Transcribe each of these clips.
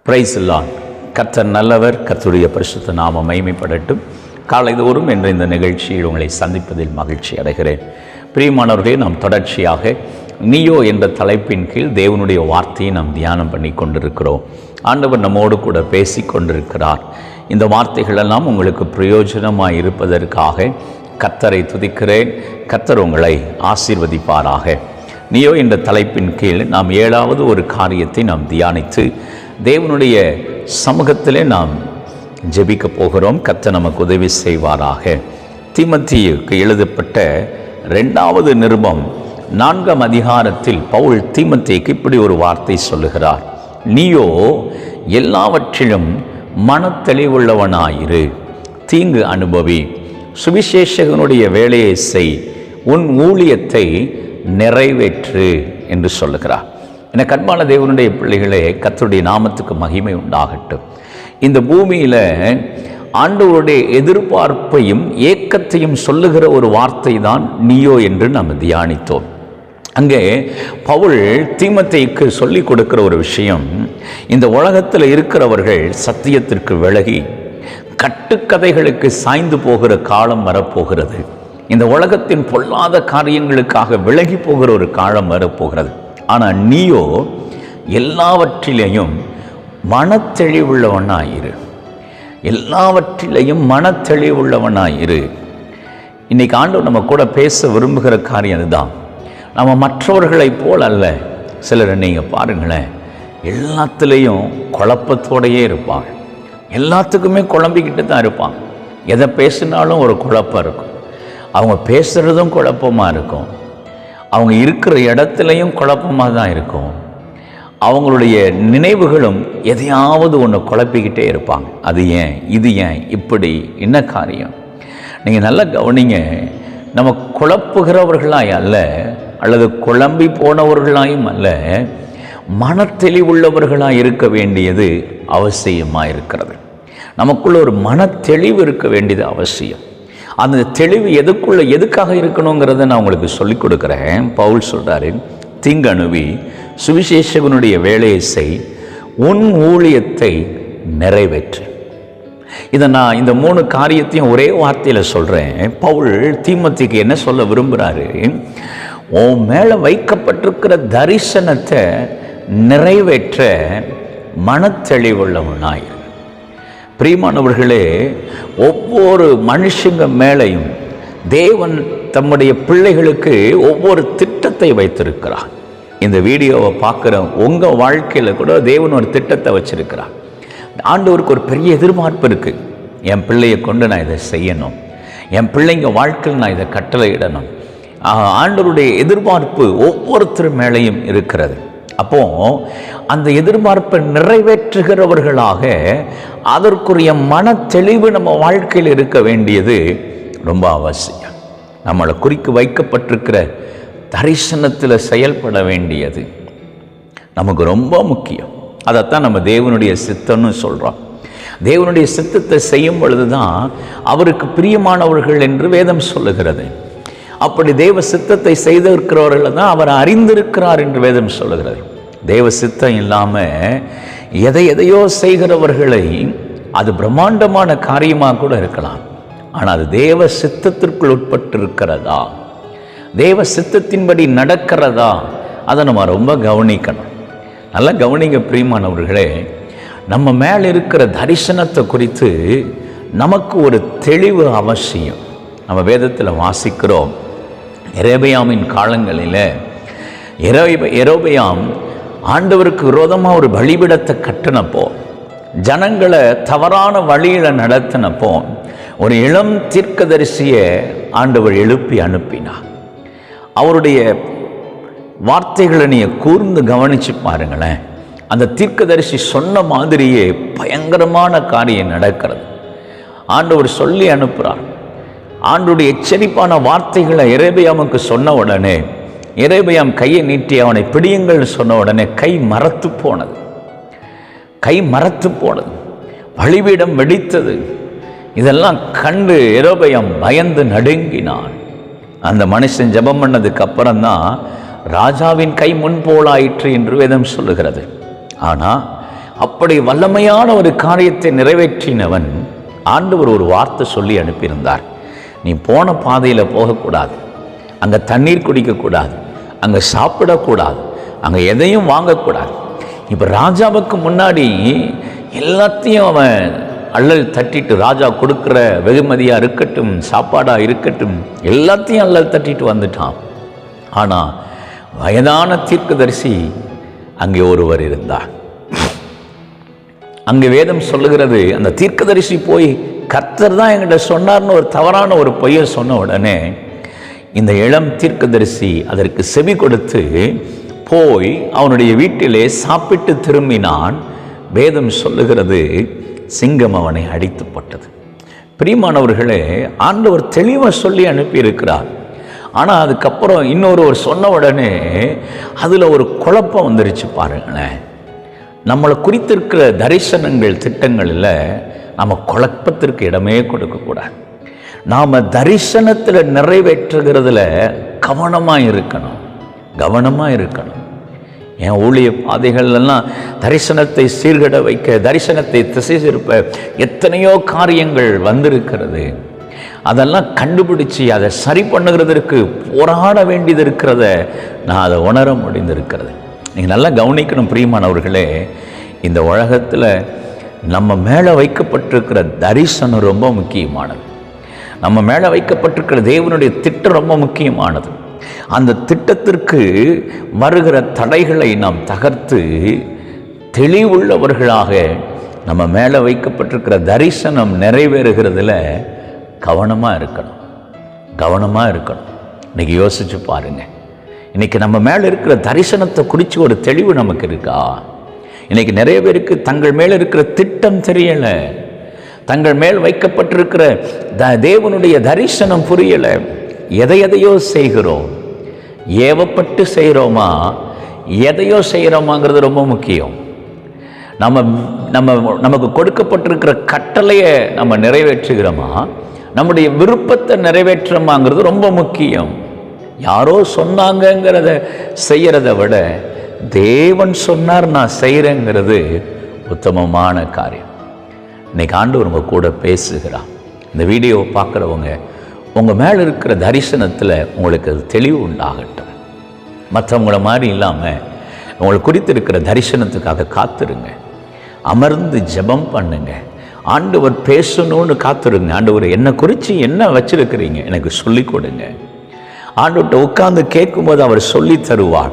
Price Lord. கர்த்தர் நல்லவர். கர்த்தருடைய பரிசுத்த நாமம் மகிமைப்படட்டும். காலைதோறும் என்ற இந்த நிகழ்ச்சியில் உங்களை சந்திப்பதில் மகிழ்ச்சி அடைகிறேன். பிரியமானவர்களே, நாம் தொடர்ச்சியாக நீயோ என்ற தலைப்பின் கீழ் தேவனுடைய வார்த்தையை நாம் தியானம் பண்ணி கொண்டிருக்கிறோம். ஆண்டவர் நம்மோடு கூட பேசி கொண்டிருக்கிறார். இந்த வார்த்தைகளெல்லாம் உங்களுக்கு பிரயோஜனமாக இருப்பதற்காக கர்த்தரை துதிக்கிறேன். கர்த்தர் உங்களை ஆசீர்வதிப்பாராக. நீயோ என்ற தலைப்பின் கீழ் நாம் 7வது ஒரு காரியத்தை நாம் தியானித்து தேவனுடைய சமூகத்திலே நாம் ஜெபிக்க போகிறோம். கர்த்தர் நமக்கு உதவி செய்வாராக. தீமோத்தேயுவுக்கு எழுதப்பட்ட 2வது நிருபம் 4ஆம் அதிகாரத்தில் பவுல் தீமோத்தேயுக்கு இப்படி ஒரு வார்த்தை சொல்லுகிறார். நீயோ எல்லாவற்றிலும் மனத்தெளிவுள்ளவனாயிரு, தீங்கு அனுபவி, சுவிசேஷகனுடைய வேலையை செய், உன் ஊழியத்தை நிறைவேற்று என்று சொல்லுகிறார். என கண்பான தேவனுடைய பிள்ளைகளே, கர்த்தருடைய நாமத்துக்கு மகிமை உண்டாகட்டும். இந்த பூமியில் ஆண்டவருடைய எதிர்பார்ப்பையும் ஏக்கத்தையும் சொல்லுகிற ஒரு வார்த்தை தான் நீயோ என்று நாம் தியானித்தோம். அங்கே பவுல் தீமோத்தேயுக்கு சொல்லிக் கொடுக்கிற ஒரு விஷயம், இந்த உலகத்தில் இருக்கிறவர்கள் சத்தியத்திற்கு விலகி கட்டுக்கதைகளுக்கு சாய்ந்து போகிற காலம் வரப்போகிறது. இந்த உலகத்தின் பொல்லாத காரியங்களுக்காக விலகி போகிற ஒரு காலம் வரப்போகிறது. ஆனால் நீயோ எல்லாவற்றிலையும் மனத்தெளிவுள்ளவனாயிரு, எல்லாவற்றிலையும் மனத்தெளிவுள்ளவனாயிரு. இன்னைக்கு ஆண்டவர் நம்ம கூட பேச விரும்புகிற காரியம் அதுதான். நம்ம மற்றவர்களைப் போல் அல்ல. சிலர் நீங்கள் பாருங்களேன், எல்லாத்துலேயும் குழப்பத்தோடையே இருப்பாங்க. எல்லாத்துக்குமே குழம்பிக்கிட்டு தான் இருப்பாங்க. எதை பேசினாலும் ஒரு குழப்பம் இருக்கும். அவங்க பேசுகிறதும் குழப்பமாக இருக்கும். அவங்க இருக்கிற இடத்துலையும் குழப்பமாக தான் இருக்கும். அவங்களுடைய நினைவுகளும் எதையாவது ஒன்று குழப்பிக்கிட்டே இருப்பாங்க. அது ஏன், இது ஏன், இப்படி என்ன காரியம்? நீங்கள் நல்லா கவனிங்க. நம்ம குழப்புகிறவர்களாய் அல்ல, அல்லது குழம்பி போனவர்களாயும் அல்ல, மனத்தெளிவுள்ளவர்களாக இருக்க வேண்டியது அவசியமாக இருக்கிறது. நமக்குள்ள ஒரு மனத்தெளிவு இருக்க வேண்டியது அவசியம். அந்த தெளிவு எதுக்காக இருக்கணுங்கிறத நான் உங்களுக்கு சொல்லிக் கொடுக்குறேன். பவுல் சொல்கிறாரு, தீங்கு அணுவி, சுவிசேஷகனுடைய வேலையை செய், உன் ஊழியத்தை நிறைவேற்று. இதை நான் இந்த 3 காரியத்தையும் ஒரே வார்த்தையில் சொல்கிறேன். பவுல் தீமோத்தேயுக்கு என்ன சொல்ல விரும்புகிறாரு? உன் மேலே வைக்கப்பட்டிருக்கிற தரிசனத்தை நிறைவேற்ற மனத்தெளிவுள்ளவனாயிரு. பிரியமானவர்களே, ஒவ்வொரு மனுஷங்க மேலையும் தேவன் தம்முடைய பிள்ளைகளுக்கு ஒவ்வொரு திட்டத்தை வைத்திருக்கிறார். இந்த வீடியோவை பார்க்குற உங்கள் வாழ்க்கையில் கூட தேவன் ஒரு திட்டத்தை வச்சிருக்கிறார். ஆண்டவருக்கு ஒரு பெரிய எதிர்பார்ப்பு இருக்குது. என் பிள்ளையை கொண்டு நான் இதை செய்யணும், என் பிள்ளைங்க வாழ்க்கையில் நான் இதை கட்டளையிடணும். ஆண்டவருடைய எதிர்பார்ப்பு ஒவ்வொருத்தர் மேலேயும் இருக்கிறது. அப்போ அந்த எதிர்பார்ப்பை நிறைவேற்றுகிறவர்களாக அதற்குரிய மன தெளிவு நம்ம வாழ்க்கையில் இருக்க வேண்டியது ரொம்ப அவசியம். நம்மளை குறிக்கு வைக்கப்பட்டிருக்கிற தரிசனத்தில் செயல்பட வேண்டியது நமக்கு ரொம்ப முக்கியம். அதைத்தான் நம்ம தேவனுடைய சித்தம்னு சொல்கிறோம். தேவனுடைய சித்தத்தை செய்யும் பொழுது தான் அவருக்கு பிரியமானவர்கள் என்று வேதம் சொல்லுகிறது. அப்படி தேவ சித்தத்தை செய்திருக்கிறவர்கள் தான் அவர் அறிந்திருக்கிறார் என்று வேதம் சொல்லுகிறார். தேவ சித்தம் இல்லாமல் எதையோ செய்கிறவர்களை அது பிரம்மாண்டமான காரியமாக கூட இருக்கலாம். ஆனால் அது தேவ சித்தத்திற்குள் உட்பட்டு இருக்கிறதா, தேவ சித்தத்தின்படி நடக்கிறதா, அதை நம்ம ரொம்ப கவனிக்கணும். நல்லா கவனிங்க பிரியமானவர்களே. நம்ம மேலே இருக்கிற தரிசனத்தை குறித்து நமக்கு ஒரு தெளிவு அவசியம். நம்ம வேதத்தில் வாசிக்கிறோம், எரேபியாமின் காலங்களில் எரோபியாம் ஆண்டவருக்கு விரோதமாக ஒரு பலிபீடத்தை கட்டினப்போ, ஜனங்களை தவறான வழியில் நடத்தினப்போ, ஒரு இளம் தீர்க்கதரிசியை ஆண்டவர் எழுப்பி அனுப்பினார். அவருடைய வார்த்தைகளை நீங்கள் கூர்ந்து கவனித்து பாருங்களேன். அந்த தீர்க்கதரிசி சொன்ன மாதிரியே பயங்கரமான காரியம் நடக்கிறது. ஆண்டவர் சொல்லி அனுப்புகிறார். ஆண்டவருடைய எச்சரிப்பான வார்த்தைகளை எரேபியாமுக்கு சொன்ன உடனே எரேபியாம் கையை நீட்டி அவனை பிடியுங்கள் சொன்ன உடனே கை மரத்து போனது, பலிபீடம் வெடித்தது. இதெல்லாம் கண்டு எரேபியாம் பயந்து நடுங்கினான். அந்த மனுஷன் ஜெபம் பண்ணதுக்கு அப்புறம்தான் ராஜாவின் கை முன்போலாயிற்று என்று வேதம் சொல்லுகிறது. ஆனால் அப்படி வல்லமையான ஒரு காரியத்தை நிறைவேற்றினவன் ஆண்டவர் ஒரு வார்த்தை சொல்லி அனுப்பியிருந்தார். நீ போன பாதையில் போகக்கூடாது, அங்கே தண்ணீர் குடிக்கக்கூடாது, அங்கே சாப்பிடக்கூடாது, அங்கே எதையும் வாங்கக்கூடாது. இப்போ ராஜாவுக்கு முன்னாடி எல்லாத்தையும் அவன் அள்ளல் தட்டிட்டு, ராஜா கொடுக்குற வெகுமதியாக இருக்கட்டும், சாப்பாடாக இருக்கட்டும், எல்லாத்தையும் அள்ளல் தட்டிட்டு வந்துட்டான். ஆனால் வயதான தீர்க்கதரிசி அங்கே ஒருவர் இருந்தார். அங்கே வேதம் சொல்லுகிறது, அந்த தீர்க்கதரிசி போய் கர்த்தர் தான் என்கிட்ட சொன்னார்னு ஒரு தவறான ஒரு பொய்யை சொன்ன உடனே இந்த இளம் தீர்க்கதரிசி அதற்கு செவி கொடுத்து போய் அவனுடைய வீட்டிலே சாப்பிட்டு திரும்பினான். வேதம் சொல்லுகிறது, சிங்கம் அவனை அடித்து போட்டது. பிரியமானவர்களே, ஆண்டவர் தெளிவாக சொல்லி அனுப்பியிருக்கிறார். ஆனால் அதுக்கப்புறம் இன்னொருவர் சொன்ன உடனே அதில் ஒரு குழப்பம் வந்துருச்சு. பாருங்களேன், நம்மளை குறித்திருக்கிற தரிசனங்கள் திட்டங்களில் நம்ம குழப்பத்திற்கு இடமே கொடுக்கக்கூடாது. நாம் தரிசனத்தில் நிறைவேற்றுகிறதுல கவனமாக இருக்கணும். என் ஊழிய பாதைகள்லாம் தரிசனத்தை சீர்கட வைக்க, தரிசனத்தை திசை திருப்ப எத்தனையோ காரியங்கள் வந்திருக்கிறது. அதெல்லாம் கண்டுபிடிச்சி அதை சரி பண்ணுகிறதற்கு போராட வேண்டியது இருக்கிறத நான் அதை உணர முடிந்திருக்கிறது. நீங்கள் நல்லா கவனிக்கணும் பிரியமானவர்களே, இந்த உலகத்தில் நம்ம மேலே வைக்கப்பட்டிருக்கிற தரிசனம் ரொம்ப முக்கியமானது. நம்ம மேலே வைக்கப்பட்டிருக்கிற தேவனுடைய திட்டம் ரொம்ப முக்கியமானது. அந்த திட்டத்திற்கு வருகிற தடைகளை நாம் தகர்த்து தெளிவுள்ளவர்களாக நம்ம மேலே வைக்கப்பட்டிருக்கிற தரிசனம் நிறைவேறுகிறதுல கவனமாக இருக்கணும். இன்றைக்கி யோசிச்சு பாருங்கள், இன்றைக்கி நம்ம மேலே இருக்கிற தரிசனத்தை குறித்து ஒரு தெளிவு நமக்கு இருக்கா? இன்றைக்கி நிறைய பேருக்கு தங்கள் மேலே இருக்கிற திட்டம் தெரியலை, தங்கள் மேல் வைக்கப்பட்டிருக்கிற தேவனுடைய தரிசனம் புரியலை. எதையோ செய்கிறோம், ஏவப்பட்டு செய்கிறோமா, எதையோ செய்கிறோமாங்கிறது ரொம்ப முக்கியம். நமக்கு கொடுக்கப்பட்டிருக்கிற கட்டளையை நம்ம நிறைவேற்றுகிறோமா, நம்முடைய விருப்பத்தை நிறைவேற்றுறோமாங்கிறது ரொம்ப முக்கியம். யாரோ சொன்னாங்கங்கிறத செய்கிறத விட தேவன் சொன்னார் நான் செய்கிறேங்கிறது உத்தமமான காரியம். இன்னைக்கு ஆண்டவர் உங்கள் கூட பேசுகிறான். இந்த வீடியோவை பார்க்குறவங்க உங்கள் மேலே இருக்கிற தரிசனத்தில் உங்களுக்கு அது தெளிவு உண்டாகட்டும். மற்றவங்கள மாதிரி இல்லாமல் உங்களுக்கு குறித்து இருக்கிற தரிசனத்துக்காக காத்துருங்க. அமர்ந்து ஜெபம் பண்ணுங்க. ஆண்டவர் பேசணும்னு காத்துருங்க. ஆண்டவர் என்னை குறித்து என்ன வச்சிருக்கிறீங்க எனக்கு சொல்லிக் கொடுங்க. ஆண்டவர்கிட்ட உட்கார்ந்து கேட்கும்போது அவர் சொல்லி தருவார்.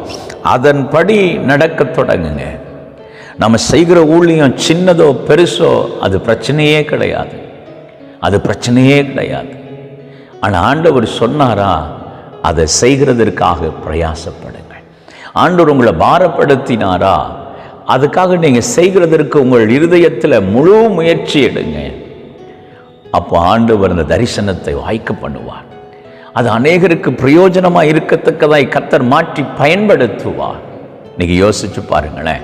அதன்படி நடக்க தொடங்குங்க. நம்ம செய்கிற ஊழியம் சின்னதோ பெருசோ அது பிரச்சனையே கிடையாது. ஆனால் ஆண்டவர் சொன்னாரா, அதை செய்கிறதற்காக பிரயாசப்படுங்க. ஆண்டவர் உங்களை பாரப்படுத்தினாரா, அதுக்காக நீங்கள் செய்கிறதற்கு உங்கள் இருதயத்தில் முழு முயற்சி எடுங்க. அப்போ ஆண்டவர் அந்த தரிசனத்தை வாய்க்க பண்ணுவார். அது அநேகருக்கு பிரயோஜனமாக இருக்கத்தக்கதாய் கர்த்தர் மாற்றி பயன்படுத்துவார். இன்னைக்கு யோசிச்சு பாருங்களேன்,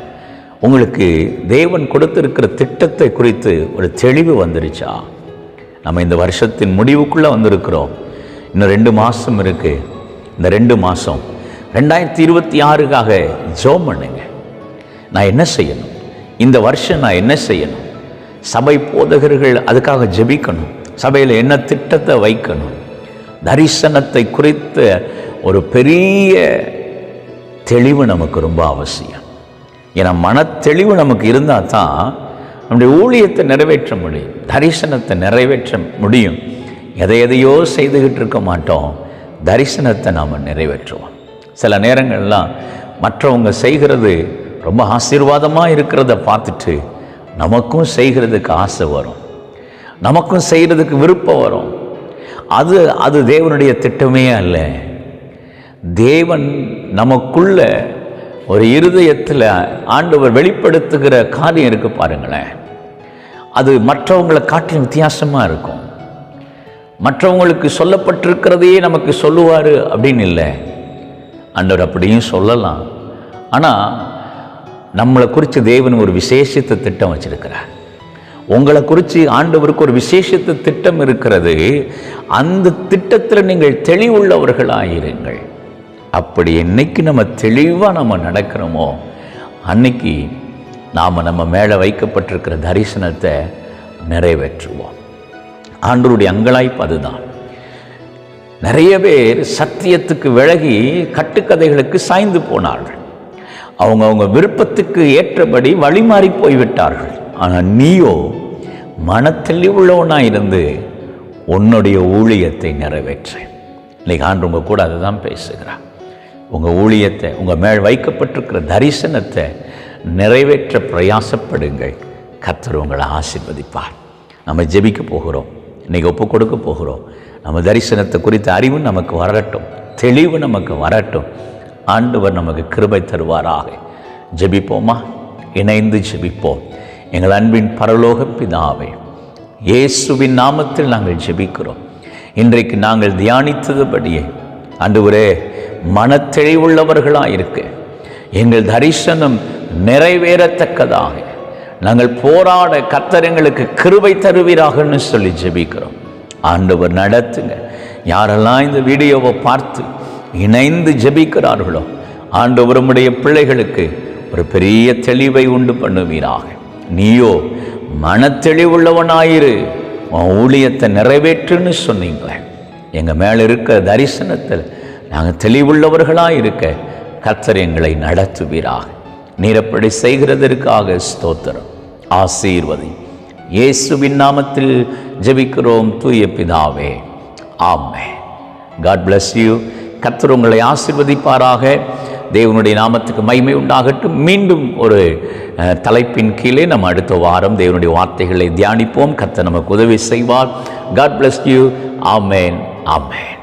உங்களுக்கு தேவன் கொடுத்திருக்கிற திட்டத்தை குறித்து ஒரு தெளிவு வந்துருச்சா? நம்ம இந்த வருஷத்தின் முடிவுக்குள்ளே வந்திருக்கிறோம். இன்னும் 2 மாதம் இருக்குது. இந்த 2 மாதம் 2026க்காக ஜெபம் பண்ணுங்க. நான் என்ன செய்யணும், இந்த வருஷம் நான் என்ன செய்யணும்? சபை போதகர்கள் அதுக்காக ஜெபிக்கணும். சபையில் என்ன திட்டத்தை வைக்கணும்? தரிசனத்தை குறித்த ஒரு பெரிய தெளிவு நமக்கு ரொம்ப அவசியம். ஏன்னா மனத்தெளிவு நமக்கு இருந்தால் தான் நம்முடைய ஊழியத்தை நிறைவேற்ற முடியும், தரிசனத்தை நிறைவேற்ற முடியும். எதையோ செய்துக்கிட்டு இருக்க மாட்டோம், தரிசனத்தை நாம் நிறைவேற்றுவோம். சில நேரங்கள்லாம் மற்றவங்க செய்கிறது ரொம்ப ஆசீர்வாதமாக இருக்கிறத பார்த்துட்டு நமக்கும் செய்கிறதுக்கு ஆசை வரும், நமக்கும் செய்கிறதுக்கு விருப்பம் வரும். அது தேவனுடைய திட்டமே அல்ல. தேவன் நமக்குள்ள ஒரு இருதயத்தில் ஆண்டவர் வெளிப்படுத்துகிற காரியம் இருக்குது பாருங்களேன். அது மற்றவங்களை காட்டிலும் வித்தியாசமாக இருக்கும். மற்றவங்களுக்கு சொல்லப்பட்டிருக்கிறதையே நமக்கு சொல்லுவார் அப்படின்னு இல்லை. ஆண்டவர் அப்படியும் சொல்லலாம். ஆனால் நம்மளை குறித்து தேவன் ஒரு விசேஷித்த திட்டம் வச்சிருக்கிறார். உங்களை குறித்து ஆண்டவருக்கு ஒரு விசேஷித்த திட்டம் இருக்கிறது. அந்த திட்டத்தில் நீங்கள் தெளிவுள்ளவர்களாயிருங்கள். அப்படி என்னைக்கு நம்ம தெளிவாக நம்ம நடக்கிறோமோ அன்னைக்கு நாம் நம்ம மேலே வைக்கப்பட்டிருக்கிற தரிசனத்தை நிறைவேற்றுவோம். ஆண்டவருடைய அங்கலாய்ப்பு அதுதான். நிறைய பேர் சத்தியத்துக்கு விலகி கட்டுக்கதைகளுக்கு சாய்ந்து போனார்கள். அவங்க விருப்பத்துக்கு ஏற்றபடி வழிமாறி போய்விட்டார்கள். ஆனால் நீயோ மனத்தெளிவுள்ளவனாக இருந்து உன்னுடைய ஊழியத்தை நிறைவேற்ற. இன்னைக்கு ஆண்டு உங்கள் கூட அதை தான் பேசுகிறார். உங்கள் ஊழியத்தை, உங்கள் மேல் வைக்கப்பட்டிருக்கிற தரிசனத்தை நிறைவேற்ற பிரயாசப்படுங்கள். கர்த்தர் உங்களை ஆசீர்வதிப்பார். நம்ம ஜெபிக்க போகிறோம், இன்றைக்கி ஒப்பு கொடுக்க போகிறோம். நம்ம தரிசனத்தை குறித்த அறிவு நமக்கு வரட்டும், தெளிவு நமக்கு வரட்டும். ஆண்டவர் நமக்கு கிருபை தருவாராக. ஜெபிப்போமா? இணைந்து ஜெபிப்போம். எங்கள் அன்பின் பரலோக பிதாவே, இயேசுவின் நாமத்தில் நாங்கள் ஜெபிக்கிறோம். இன்றைக்கு நாங்கள் தியானித்ததுபடியே ஆண்டவரே மனத்தெளிவுள்ளவர்களாக இருக்க, எங்கள் தரிசனம் நிறைவேறத்தக்கதாக நாங்கள் போராட கர்த்தர் எங்களுக்கு கிருபை தருவீராகன்னு சொல்லி ஜெபிக்கிறோம். ஆண்டவர் நடத்துங்க. யாரெல்லாம் இந்த வீடியோவை பார்த்து இணைந்து ஜெபிக்கிறார்களோ ஆண்டவர் உம்முடைய பிள்ளைகளுக்கு ஒரு பெரிய தெளிவை உண்டு பண்ணுவீராக. நீயோ மனத்தெளிவுள்ளவனாயிரு, உன் ஊழியத்தை நிறைவேற்றுன்னு சொன்னீங்க. எங்கள் மேலே இருக்கிற தரிசனத்தில் நாங்கள் தெளிவுள்ளவர்களாக இருக்க கர்த்தர் எங்களை நடத்துவீராக. நீரப்படி செய்கிறதற்காக ஸ்தோத்திரம். ஆசீர்வதி. இயேசுவின் நாமத்தில் ஜெபிக்கிறோம் தூய பிதாவே, ஆமென். God bless you. கர்த்தர் உங்களை ஆசீர்வதிப்பாராக. தேவனுடைய நாமத்துக்கு மகிமை உண்டாகட்டும். மீண்டும் ஒரு தலைப்பின் கீழே நம்ம அடுத்த வாரம் தேவனுடைய வார்த்தைகளை தியானிப்போம். கர்த்தர் நமக்கு உதவி செய்வார். God bless you. ஆமென், ஆமென்.